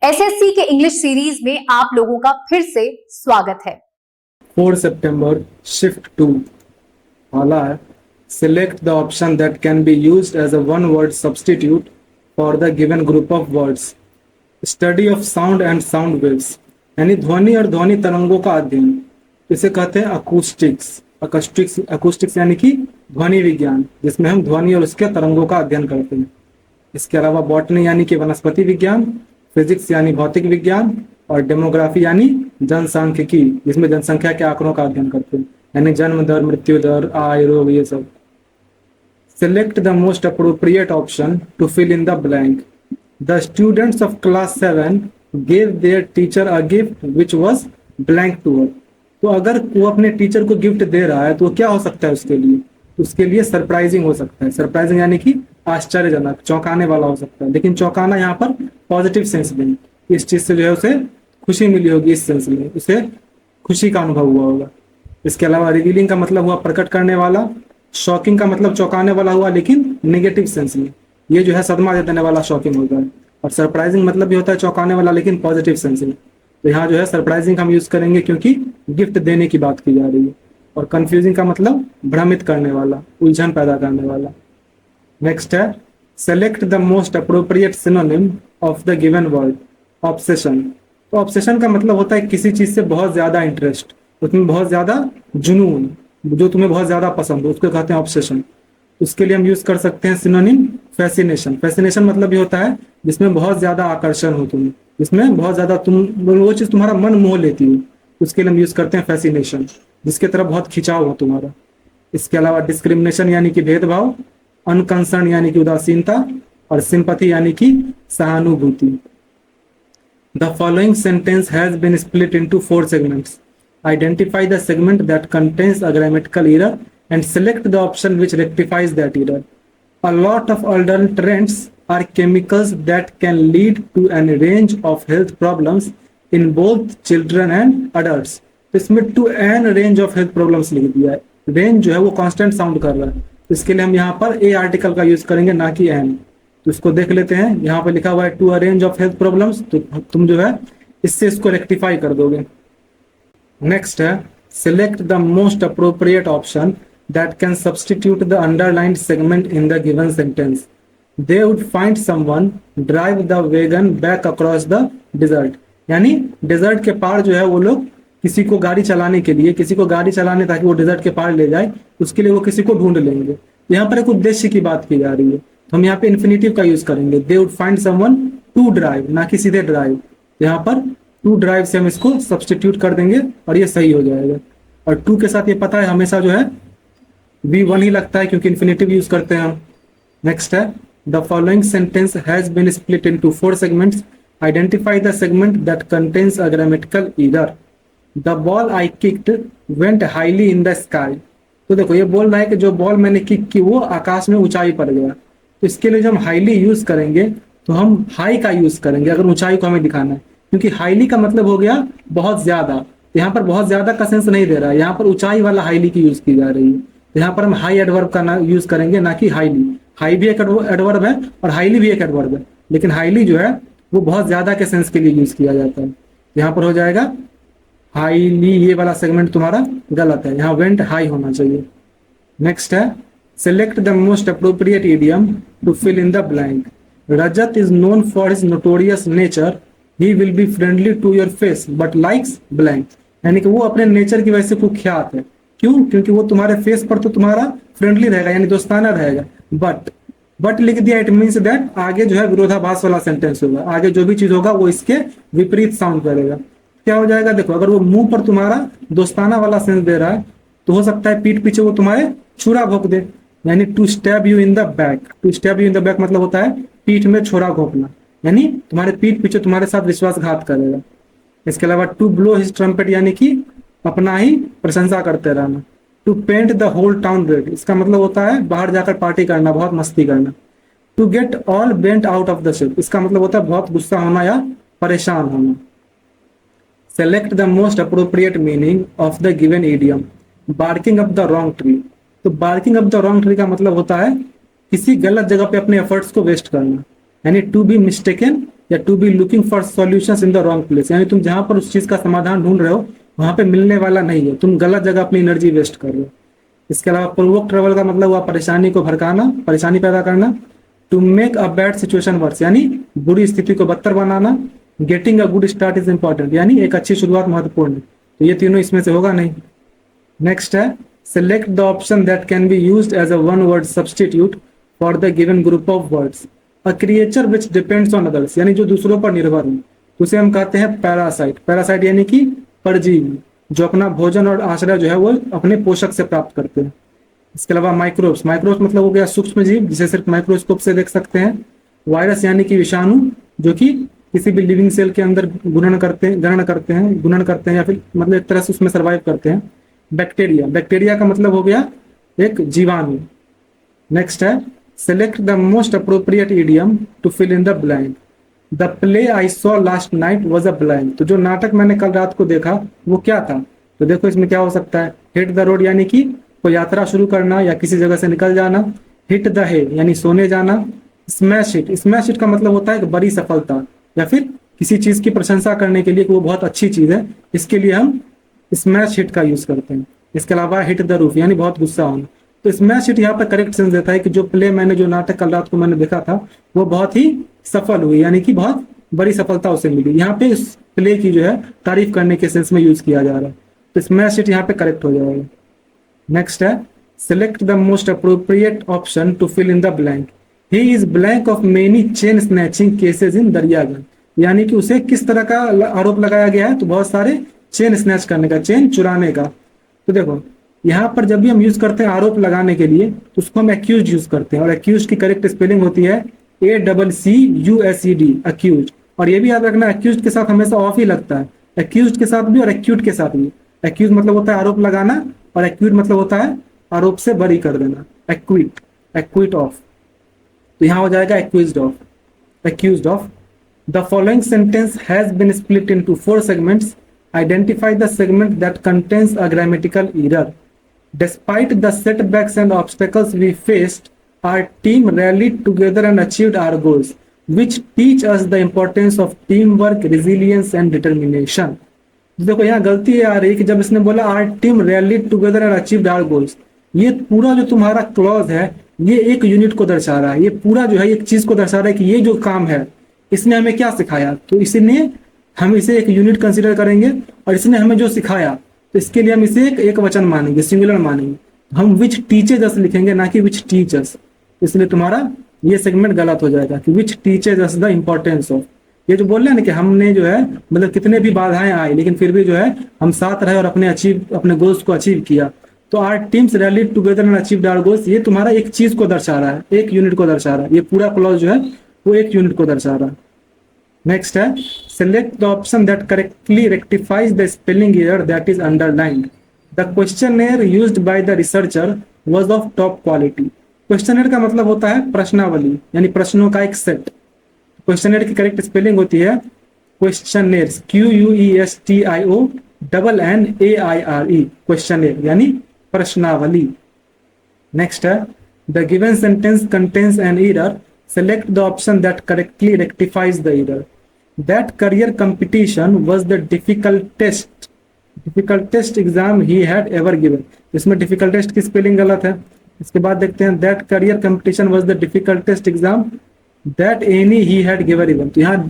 SSC के English series में आप लोगों का फिर से स्वागत है। 4 September shift 2 वाला है select the option that can be used as a one word substitute for the given group of words. Study of sound and sound waves यानी ध्वनि और ध्वनि तरंगों का अध्ययन, इसे कहते हैं अकूस्टिक्स यानी कि ध्वनि विज्ञान, जिसमें हम ध्वनि और उसके तरंगों का अध्ययन करते हैं। इसके अलावा बॉटनी यानी कि वनस्पति विज्ञान, फिजिक्स यानी भौतिक विज्ञान और डेमोग्राफी यानी जनसांख्यिकी, जिसमें जनसंख्या के आंकड़ों का अध्ययन करते हैं, यानी जन्म दर, मृत्यु दर, आय, रोग, ये सब। Select the most appropriate option to fill in the blank. The students of class 7 gave their teacher a gift which was blank to her. तो अगर वो अपने टीचर को गिफ्ट दे रहा है तो क्या हो सकता है उसके लिए सरप्राइजिंग हो सकता है। सरप्राइजिंग यानी कि आश्चर्यजनक, चौंकाने वाला हो सकता है, लेकिन चौंकाना यहाँ पर पॉजिटिव सेंस में, इस चीज से जो है उसे खुशी मिली होगी, इस सेंस में उसे खुशी का अनुभव हुआ होगा। इसके अलावा रिवीलिंग का मतलब हुआ प्रकट करने वाला, शॉकिंग का मतलब चौंकाने वाला हुआ लेकिन नेगेटिव सेंस में, ये जो है सदमा दे देने वाला शॉकिंग होता है। और सरप्राइजिंग मतलब भी होता है चौंकाने वाला लेकिन पॉजिटिव सेंस में। तो यहाँ जो है सरप्राइजिंग हम यूज करेंगे क्योंकि गिफ्ट देने की बात की जा रही है। और कंफ्यूजिंग का मतलब भ्रमित करने वाला, उलझन पैदा करने वाला। नेक्स्ट है select the most appropriate synonym of the given word. Obsession, तो ऑब्सेशन का मतलब होता है किसी चीज से बहुत ज्यादा इंटरेस्ट, उसमें बहुत ज्यादा जुनून, जो तुम्हें बहुत ज्यादा पसंद हो, उसको कहते हैं ऑब्सेशन। उसके लिए हम यूज कर सकते हैं सिनोनिम फैसिनेशन। फैसिनेशन मतलब ये होता है जिसमें बहुत ज्यादा आकर्षण हो तुम्हें, जिसमें बहुत ज्यादा वो चीज तुम्हारा मन मोह लेती हो, उसके लिए हम यूज करते हैं फैसिनेशन, जिसके तरफ बहुत खिंचाव हो तुम्हारा। इसके अलावा डिस्क्रिमिनेशन यानी कि भेदभाव, अनकंसर्न यानी कि उदासीनता और सिंपैथी यानी कि सहानुभूति। The following sentence has been split into 4 segments. Identify the segment that contains a grammatical error and select the option which rectifies that error. A lot of adulterants are chemicals that can lead to a range of health problems in both children and adults. इसमें to an range of health problems लिख दिया है। Range जो है वो constant sound कर रहा है, तो इसके लिए हम यहाँ पर ए आर्टिकल का यूज करेंगे, ना कि एन। तो इसको देख लेते हैं, यहाँ पर लिखा हुआ है to a range of health problems, तो तुम जो है इससे इसको रेक्टिफाई कर दोगे। नेक्स्ट है select the most appropriate option that can substitute the underlined segment in the given sentence. They would find someone drive the wagon back across the dessert, यानी डिजर्ट के पार जो है वो लोग किसी को गाड़ी चलाने ताकि वो डिजर्ट के पार ले जाए, उसके लिए वो किसी को ढूंढ लेंगे। यहाँ पर एक उद्देश्य की बात की जा रही है, तो हम यहाँ पे इन्फिनेटिव का यूज करेंगे। They would find someone to drive, ना कि सीधे ड्राइव। यहाँ पर टू ड्राइव से हम इसको सब्सटीट्यूट कर देंगे और ये सही हो जाएगा। और टू के साथ ये पता है हमेशा जो है V1 ही लगता है क्योंकि इन्फिनेटिव यूज करते हैं हम। नेक्स्ट है the following sentence has been split into 4 segments. Identify the segment that contains a grammatical error. The ball I kicked went highly in the sky. तो देखो ये बोल रहा है कि जो बॉल मैंने किक की वो आकाश में ऊंचाई पर गया। तो इसके लिए जब हम हाईली यूज करेंगे तो हम हाई का यूज करेंगे अगर ऊंचाई को हमें दिखाना है, क्योंकि हाईली का मतलब हो गया बहुत ज्यादा। यहाँ पर बहुत ज्यादा का सेंस नहीं दे रहा है, यहाँ पर ऊंचाई वाला हाईली की यूज की जा रही है। यहाँ पर हम हाई एडवर्ब का यूज करेंगे, ना कि हाईली। हाई भी एक एडवर्ब है और हाईली भी एक एडवर्ब है, लेकिन हाईली जो है वो बहुत ज्यादा के सेंस के लिए यूज किया जाता है। यहाँ पर हो जाएगा हाईली, ये वाला सेगमेंट तुम्हारा गलत है, यहाँ वेंट हाई होना चाहिए। नेक्स्ट है select the most appropriate idiom to fill in the blank. Rajat is known for his notorious nature, he will be friendly to your face but likes blank, यानी कि वो अपने नेचर की वजह से कुख्यात है। क्यों? क्योंकि वो तुम्हारे फेस पर तो तुम्हारा फ्रेंडली रहेगा, यानी दोस्ताना रहेगा। बट लिख दिया, इट मीन्स दैट आगे जो है विरोधाभास वाला सेंटेंस होगा, आगे जो भी चीज होगा वो इसके विपरीत साउंड करेगा। क्या हो जाएगा? देखो, अगर वो मुंह पर तुम्हारा दोस्ताना वाला सेंस दे रहा है तो हो सकता है पीठ पीछे वो तुम्हारे छुरा घोंप दे, यानी to stab you in the back. To stab you in the back मतलब होता है पीठ में छोरा घोंपना, यानी तुम्हारे पीठ पीछे तुम्हारे साथ विश्वासघात करेगा। इसके अलावा टू ब्लो हिज ट्रम्पेट यानी कि अपना ही प्रशंसा करते रहना। To paint the whole town red, इसका मतलब होता है बाहर जाकर पार्टी करना, बहुत मस्ती करना। To get all bent out of the shape, इसका मतलब होता है बहुत गुस्सा होना या परेशान होना। Select the most appropriate meaning of the given idiom. Barking up the wrong tree, तो barking up the wrong tree का मतलब होता है किसी गलत जगह पे अपने एफर्ट्स को वेस्ट करना, यानी टू बी मिस्टेकन या to be looking for solutions in the wrong place, यानी तुम जहां पर उस चीज का समाधान ढूंढ रहे हो वहां पे मिलने वाला नहीं है, तुम गलत जगह अपनी एनर्जी वेस्ट कर रहे हो। इसके अलावा प्रोवोक ट्रबल का मतलब हुआ परेशानी को भड़काना, परेशानी पैदा करना। To make a bad situation worse, यानी बुरी स्थिति को बदतर बनाना। Getting a good start is important, यानी एक अच्छी शुरुआत महत्वपूर्ण है। तो ये तीनों इसमें से होगा नहीं। नेक्स्ट है select the option that can be used as a one word substitute for the given group of words. A creature which depends on others, यानी जो दूसरों पर निर्भर हो, तो उसे हम कहते हैं पैरासाइट। पैरासाइट यानी कि परजीवी, जो अपना भोजन और आश्रय जो है वो अपने पोषक से प्राप्त करते हैं। इसके अलावा माइक्रोब्स, माइक्रोब्स मतलब हो गया सूक्ष्म जीव जिसे सिर्फ माइक्रोस्कोप से देख सकते हैं। वायरस यानी कि विषाणु, जो कि किसी भी लिविंग सेल के अंदर गुणन करते हैं या फिर मतलब एक तरह से उसमें सर्वाइव करते हैं। बैक्टीरिया, बैक्टीरिया का मतलब हो गया एक जीवाणु। नेक्स्ट है select the most appropriate idiom to fill in the blank. The play I saw last night was a blank, तो जो नाटक मैंने कल रात को देखा वो क्या था? तो देखो इसमें क्या हो सकता है, हिट द रोड यानी कि कोई यात्रा शुरू करना या किसी जगह से निकल जाना। हिट द हे यानी सोने जाना। स्मैश हिट, स्मैश हिट का मतलब होता है एक बड़ी सफलता या फिर किसी चीज की प्रशंसा करने के लिए कि वो बहुत अच्छी चीज है, इसके लिए हम स्मैश हिट का यूज करते हैं। इसके अलावा हिट द रूफ यानी बहुत गुस्सा होना। तो स्मैश हिट यहाँ पर करेक्ट सेंस देता है कि जो प्ले मैंने, जो नाटक कल रात को मैंने देखा था वो बहुत ही सफल हुई, यानी कि बहुत बड़ी सफलता उसे मिली। यहाँ पे इस प्ले की जो है तारीफ करने के सेंस में यूज किया जा रहा है, तो स्मैश हिट यहाँ पे करेक्ट हो जाएगा। नेक्स्ट है select the most appropriate option to fill in the blank. He is blank of many chain snatching cases in Daryaganj, यानी कि उसे किस तरह का आरोप लगाया गया है? तो बहुत सारे चेन स्नैच करने का, चेन चुराने का। तो देखो यहाँ पर जब भी हम यूज करते हैं आरोप लगाने के लिए तो उसको हम एक्यूज यूज करते हैं, और एक्यूज की करेक्ट स्पेलिंग होती है ACCUSED, अक्यूज। और ये भी याद रखना एक्यूज के साथ हमेशा ऑफ ही लगता है, एक्यूज के साथ भी और एक्यूट के साथ भी। एक्यूज मतलब होता है आरोप लगाना और एक्यूट मतलब होता है आरोप से बरी कर देना। एक्विट, एक्विट ऑफ, तो यहाँ हो जाएगा accused of, accused of. The following sentence has been split into 4 segments. Identify the segment that contains a grammatical error. Despite the setbacks and obstacles we faced, our team rallied together and achieved our goals, which teach us the importance of teamwork, resilience and determination. देखो यहाँ गलती आ रही है कि जब इसने बोला our team rallied together and achieved our goals, ये पूरा जो तुम्हारा क्लॉज है ये एक यूनिट को दर्शा रहा है, ये पूरा जो है एक चीज को दर्शा रहा है कि ये जो काम है इसने हमें क्या सिखाया, तो इसलिए हम इसे एक यूनिट कंसिडर करेंगे। और इसने हमें जो सिखाया तो इसके लिए हम इसे एक वचन मानेंगे, सिंगुलर मानेंगे। हम विच टीचेज अस लिखेंगे, ना कि विच टीचर्स। इसलिए तुम्हारा ये सेगमेंट गलत हो जाएगा कि which teaches us the importance of. ये जो बोल रहे हैं ना कि हमने जो है मतलब कितने भी बाधाएं आई लेकिन फिर भी जो है हम साथ रहे और अपने गोल्स को अचीव किया। तो our teams rallied together and achieved our goals, ये तुम्हारा एक चीज को दर्शा रहा है, एक यूनिट को दर्शा रहा है। ये पूरा क्लॉज जो है वो एक यूनिट को दर्शा रहा है। नेक्स्ट है select the option that correctly rectifies the spelling error that is underlined. The questionnaire used by the researcher was of top quality. Questionnaire का मतलब होता है प्रश्नावली, यानी प्रश्नों का एक सेट। क्वेश्चनर की करेक्ट स्पेलिंग होती है क्वेश्चनर्स, QUESTIONNAIRE, क्वेश्चनर यानी प्रश्नावली। नेक्स्ट है the given sentence contains an error, select the option that correctly rectifies the error. That career competition was the difficultest exam he had ever given. इसमें difficultest की spelling गलत है। इसके बाद देखते हैं that career competition was the difficultest exam that any he had given. तो यहाँ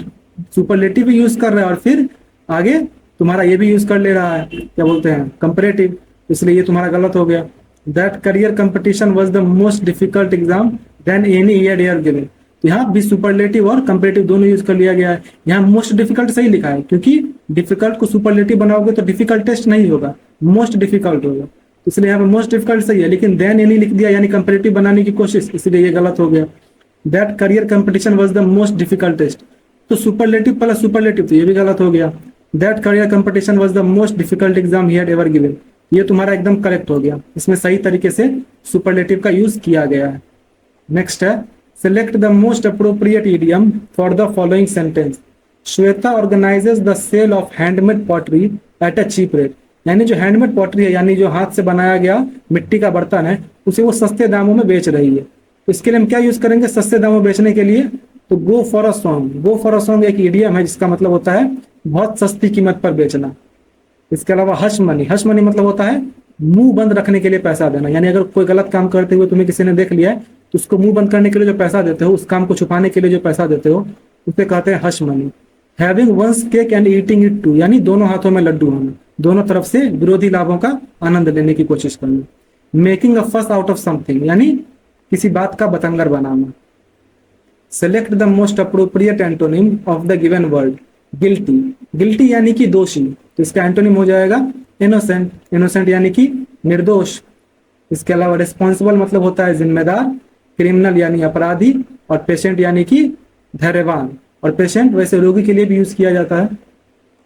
सुपरलेटिव भी यूज कर रहा है और फिर आगे तुम्हारा ये भी यूज कर ले रहा है, क्या बोलते हैं, कंपैरेटिव, इसलिए ये तुम्हारा गलत हो गया। That career competition was the most difficult exam than any he had ever given. तो यहाँ भी सुपरलेटिव और कंपैरेटिव दोनों यूज कर लिया गया है। यहाँ मोस्ट डिफिकल्ट सही लिखा है क्योंकि डिफिकल्ट को सुपरलेटिव बनाओगे तो डिफिकल्टेस्ट नहीं होगा, मोस्ट डिफिकल्ट होगा, इसलिए यहाँ पे मोस्ट डिफिकल्ट सही है। लेकिन देन एनी लिख दिया यानी कंपैरेटिव बनाने की कोशिश, इसलिए ये गलत हो गया। That career competition was the most difficultest, तो सुपरलेटिव प्लस सुपरलेटिव, तो ये भी गलत हो गया। That career competition was the most difficult exam he had ever given, ये तुम्हारा एकदम करेक्ट हो गया, इसमें सही तरीके से सुपरलेटिव का यूज किया गया है। नेक्स्ट है select the most appropriate idiom for the following sentence. Shweta organizes the sale of handmade pottery at a cheap rate. यानी जो हैंडमेड पॉटरी है यानी जो हाथ से बनाया गया मिट्टी का बर्तन है उसे वो सस्ते दामों में बेच रही है। तो इसके लिए हम क्या यूज करेंगे सस्ते दामों में बेचने के लिए? तो go for a song, go for a song एक इडियम है जिसका मतलब होता है बहुत सस्ती कीमत पर बेचना। इसके अलावा हश मनी, हश मनी मतलब होता है मुंह बंद रखने के लिए पैसा देना, यानी अगर कोई गलत काम करते हुए तुम्हें किसी ने देख लिया है तो उसको मुंह बंद करने के लिए जो पैसा देते हो, उस काम को छुपाने के लिए जो पैसा देते हो, उसे कहते हैं hush money. Having one's cake and eating it too, यानी दोनों हाथों में लड्डू होना, दोनों तरफ से विरोधी लाभों का आनंद लेने की कोशिश करना। मेकिंग अ फस आउट ऑफ समथिंग, यानी किसी बात का बतंगर बनाना। Select the most appropriate antonym of the given word. Guilty, guilty यानी कि दोषी, तो इसका एंटोनिम हो जाएगा इनोसेंट, इनोसेंट यानी कि निर्दोष। इसके अलावा रिस्पॉन्सिबल मतलब होता है जिम्मेदार, क्रिमिनल यानी अपराधी, और पेशेंट यानी कि धैर्यवान। और पेशेंट वैसे रोगी के लिए भी यूज किया जाता है।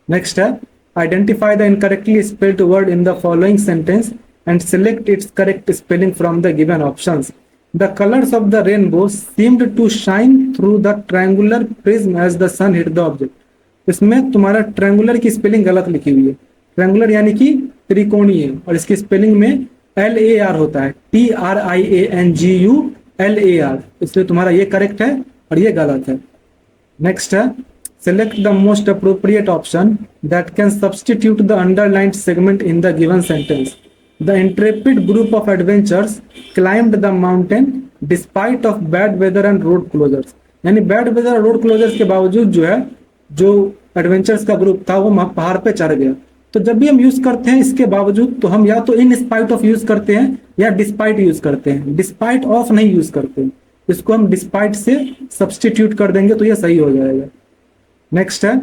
नेक्स्ट है identify the incorrectly spelled word in the following sentence and select its correct spelling from the given options. The colours of the rainbow seemed to shine through the triangular prism as the sun hit the object. इसमें तुम्हारा triangular की spelling गलत लिखी हुई है। Triangular यानी कि त्रिकोणीय, और इसकी स्पेलिंग में LAR होता है, TRIANGULAR, इसलिए तुम्हारा ये करेक्ट है और ये गलत है। नेक्स्ट है select the most appropriate option that can substitute the underlined segment in the given sentence. The intrepid group of adventures climbed the mountain despite of bad weather and road closures, यानी bad weather और road closures के बावजूद जो है, जो adventures का group था वो पहाड़ पे चढ़ गया। तो जब भी हम यूज करते हैं इसके बावजूद, तो हम या तो इन स्पाइट ऑफ यूज करते हैं या डिस्पाइट यूज करते हैं, डिस्पाइट ऑफ नहीं यूज करते हैं। इसको हम डिस्पाइट से सब्सटीट्यूट कर देंगे तो ये सही हो जाएगा। नेक्स्ट है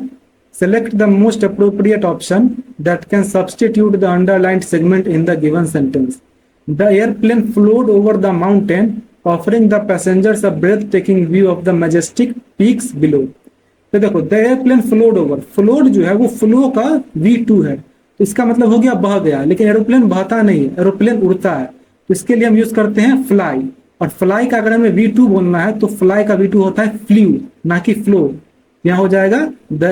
select the most appropriate option that can substitute the underlined segment in the given sentence. The airplane flowed over the mountain offering the passengers a breath taking view of the majestic peaks below. तो देखो the airplane flowed over, flowed जो है वो flow का V2 है, तो इसका मतलब हो गया बह गया, लेकिन एरोप्लेन बहता नहीं है, एरोप्लेन उड़ता है। तो इसके लिए हम यूज करते हैं फ्लाई, और फ्लाई का अगर हमें V2 बोलना है तो फ्लाई का V2 होता है फ्ल्यू, ना कि फ्लो। यहाँ हो जाएगा द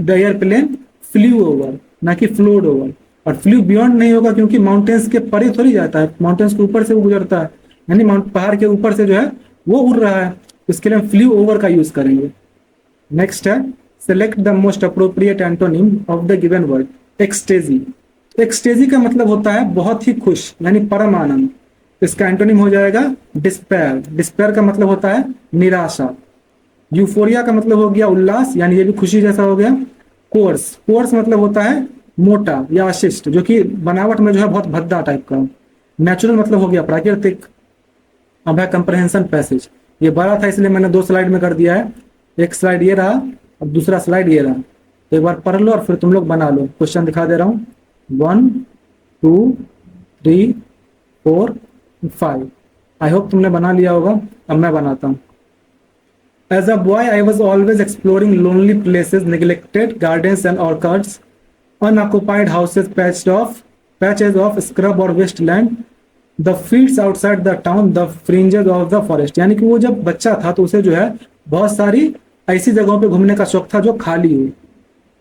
एयरप्लेन फ्ल्यू ओवर, ना कि फ्लोड ओवर। और फ्ल्यू बियॉन्ड नहीं होगा क्योंकि माउंटेन्स के परे थोड़ी जाता है, माउंटेन्स के ऊपर से वो गुजरता है, यानी पहाड़ के ऊपर से जो है वो उड़ रहा है, इसके लिए हम फ्ल्यू ओवर का यूज करेंगे। नेक्स्ट है select the most appropriate antonym of the given word. Ecstasy, ecstasy का मतलब होता है बहुत ही खुश, यानी परम आनंद। इसका एंटोनिम हो जाएगा डिस्पेयर, डिस्पेयर का मतलब होता है निराशा। यूफोरिया का मतलब हो गया उल्लास, यानी ये भी खुशी जैसा हो गया। कोर्स, कोर्स मतलब होता है मोटा या अशिष्ट, जो कि बनावट में जो है बहुत भद्दा टाइप का। नेचुरल मतलब हो गया प्राकृतिक। अब है कंप्रहेंशन पैसेज, ये बड़ा था इसलिए मैंने 2 स्लाइड में कर दिया है, एक स्लाइड ये रहा, अब दूसरा स्लाइड ये रहा। तो एक बार पढ़ लो और फिर तुम लोग बना लो। क्वेश्चन दिखा दे रहा हूँ, 1 2 3 4 5। आई होप तुमने बना लिया होगा। अब मैं बनाता हूँ। As a boy I was always exploring lonely places, neglected gardens and orchards, unoccupied houses, patches of scrub और waste land, the fields outside the town, the fringes of the forest. यानी कि वो जब बच्चा था तो उसे जो है बहुत सारी ऐसी जगहों पे घूमने का शौक था जो खाली हुई।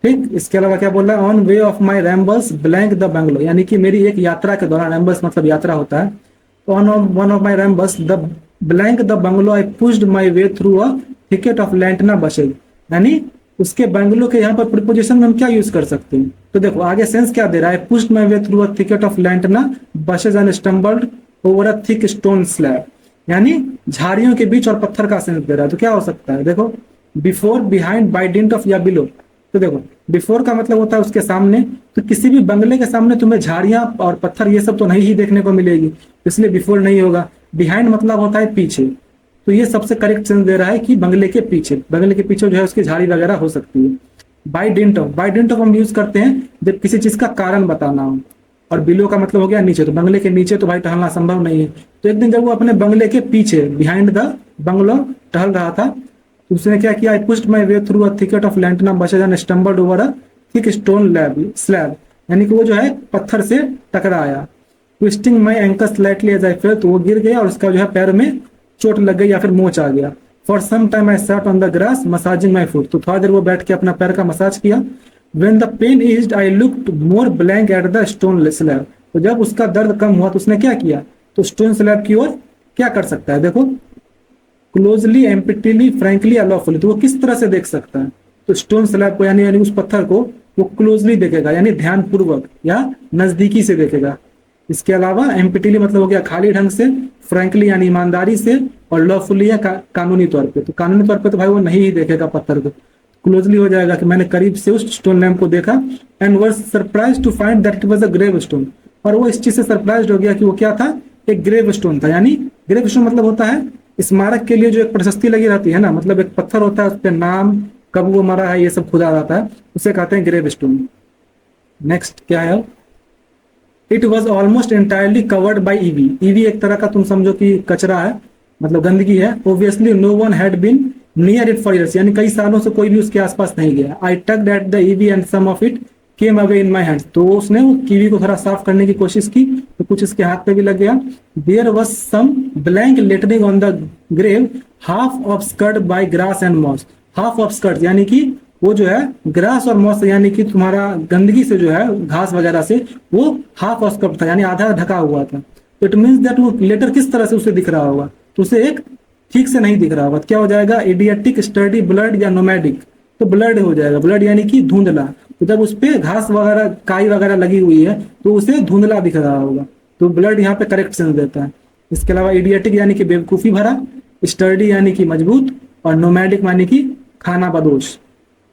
ठीक, इसके अलावा क्या बोल रहा है, on way of my rambles blank the bungalow, यानी कि मेरी एक यात्रा के दौरान, रैम्बल्स मतलब यात्रा होता है, on one of my rambles the blank the bungalow I pushed my way through a thicket of lantana bushes. यानी उसके बंगलो के यहाँ पर प्रीपोजिशन में हम क्या यूज कर सकते हैं, तो देखो आगे सेंस क्या दे रहा है, pushed my way through a thicket of lantana bushes and stumbled over a thick stone slab, यानी झाड़ियों के बीच और पत्थर का सेंस दे रहा है। तो क्या हो सकता है, देखो before, behind, by dint of या बिलो। तो देखो बिफोर का मतलब होता है उसके सामने, तो किसी भी बंगले के सामने तुम्हें झाड़ियां और पत्थर ये सब तो नहीं ही देखने को मिलेगी, इसलिए बिफोर नहीं होगा। बिहाइंड मतलब होता है पीछे, तो ये सबसे करेक्ट सेंस दे रहा है कि बंगले के पीछे, बंगले के पीछे जो है उसकी झाड़ी वगैरह हो सकती है। By dint of, by dint of हम यूज करते हैं जब किसी चीज का कारण बताना हो, और बिलो का मतलब हो गया नीचे, तो बंगले के नीचे तो भाई टहलना संभव नहीं है। तो एक दिन जब वो अपने बंगले के पीछे, बिहाइंड द बंगलो, टहल रहा था, तो उसने क्या किया, I pushed my way through a thicket of lantana bushes and stumbled over a thick stone slab, यानी कि वो जो है पत्थर से टकराया। Twisting my ankle slightly as I fell, तो वो गिर गया और उसका जो है पैर में चोट लग गई या फिर मोच आ गया। For some time I sat on the grass massaging my foot, तो थोड़ा देर वो बैठ के अपना पैर का मसाज किया। When the pain eased, I looked more blank at the stone slab, तो जब उसका दर्द कम हुआ तो उसने क्या किया, तो स्टोन स्लैब की ओर क्या कर सकता है, देखो क्लोजली, एम्पिटीली, फ्रैंकली या लॉफुली, तो वो किस तरह से देख सकता है? तो स्टोन स्लैब को यानी उस पत्थर को वो क्लोजली देखेगा, यानी ध्यानपूर्वक या नजदीकी से देखेगा। इसके अलावा एम्पिटीली मतलब हो गया खाली ढंग से, फ्रैंकली यानी ईमानदारी से, और लॉफुली या कानूनी तौर पे। तो कानूनी तौर पे तो भाई वो नहीं ही देखेगा पत्थर को, क्लोजली हो जाएगा कि मैंने करीब से उस स्टोन लैम्प को देखा। And was surprise to find that it was a grave stone, और वो इस चीज से सरप्राइज हो गया कि वो क्या था, एक ग्रेव स्टोन था। यानी ग्रेव स्टोन मतलब होता है स्मारक के लिए जो एक प्रशस्ति लगी रहती है ना, मतलब एक पत्थर होता है उस पर नाम, कब वो मरा है, ये सब खुदा रहता है, उसे कहते हैं ग्रेव स्टोन। नेक्स्ट क्या है, it was almost entirely covered by EV. EV एक तरह का तुम समझो कि कचरा है, मतलब गंदगी है। Obviously no one had been near it for years, यानी कई सालों से कोई भी उसके आसपास नहीं गया। I tugged at the ivy and some of it came away in my hands, तो उसने वो कीवी को थोड़ा साफ करने की कोशिश की तो कुछ इसके हाथ पे भी लग गया। There was some blank lettering on the grave, half of skirt by grass and moss. Half of skirt यानी कि वो जो है ग्रास और मॉस यानी कि तुम्हारा गंदगी से जो है घास वगैरह से वो हाफ ऑफ स्कर्ट था, यानी आधा ढका हुआ था। तो इट मीन्स दैट वो लेटर किस तरह से उसे दिख रहा होगा, तो उसे एक ठीक से नहीं दिख रहा होगा। क्या हो जाएगा, इडियटिक, स्टर्डी, ब्लड या नोमैडिक। तो ब्लड हो जाएगा, ब्लड यानी कि धुंधला। तो जब उस पर घास वगैरह काई वगैरह लगी हुई है तो उसे धुंधला दिख रहा होगा, तो ब्लड यहाँ पे करेक्ट सेंस देता है। इसके अलावा इडियटिक यानी कि बेवकूफी भरा, स्टर्डी यानी कि मजबूत, और नोमैडिक यानी कि खाना बदोश।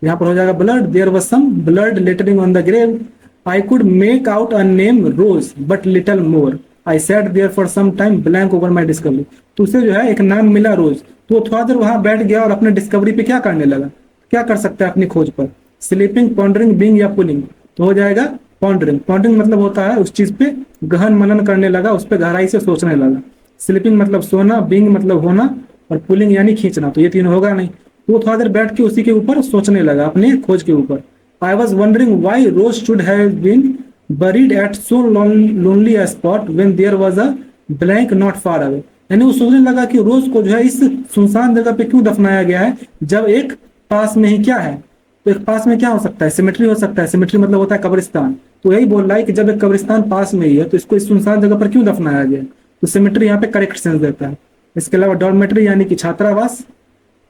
यहाँ पर हो जाएगा blood. There was some blood lettering on the grave, I could make out a name rose but little more, I sat there for some time blank over my discovery. तो उसे जो है एक नाम मिला रोज, तो वो थोड़ा देर वहां बैठ गया और अपने डिस्कवरी पे क्या करने लगा, क्या कर सकता है अपनी खोज पर। स्लीपिंग, पॉन्डरिंग, बीइंग या पुलिंग, तो हो जाएगा पॉन्डरिंग। पॉन्डरिंग मतलब होता है उस चीज पे गहन मनन करने लगा, उस पर गहराई से सोचने लगा। स्लीपिंग मतलब सोना, बीइंग मतलब होना, और पुलिंग यानी खींचना, तो ये तीनों होगा नहीं। तो वो थोड़ा देर बैठ के उसी के ऊपर सोचने लगा, अपने खोज के ऊपर। I was wondering why rose should have been buried at so lonely a spot when there was a blank not far away, यानी वो सोचने लगा कि रोज को जो है इस सुनसान जगह पे क्यों दफनाया गया है जब एक पास में ही क्या है। तो एक पास में क्या हो सकता है, सिमेट्री हो सकता है। सिमेट्री मतलब होता है कब्रिस्तान, तो यही बोल रहा है कि जब एक कब्रिस्तान पास में ही है तो इसको इस सुनसान जगह पर क्यों दफनाया गया। तो सिमेट्री यहाँ पे करेक्ट सेंस देता है। इसके अलावा डॉर्मेट्री यानी कि छात्रावास,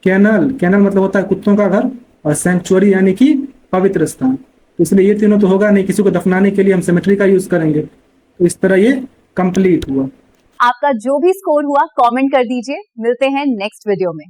कैनल, कैनल मतलब होता है कुत्तों का घर, और सैंक्चुअरी यानी कि पवित्र स्थान। तो इसलिए ये तीनों तो होगा नहीं, किसी को दफनाने के लिए हम सिमेट्री का यूज करेंगे। तो इस तरह ये कंप्लीट हुआ। आपका जो भी स्कोर हुआ कमेंट कर दीजिए। मिलते हैं नेक्स्ट वीडियो में।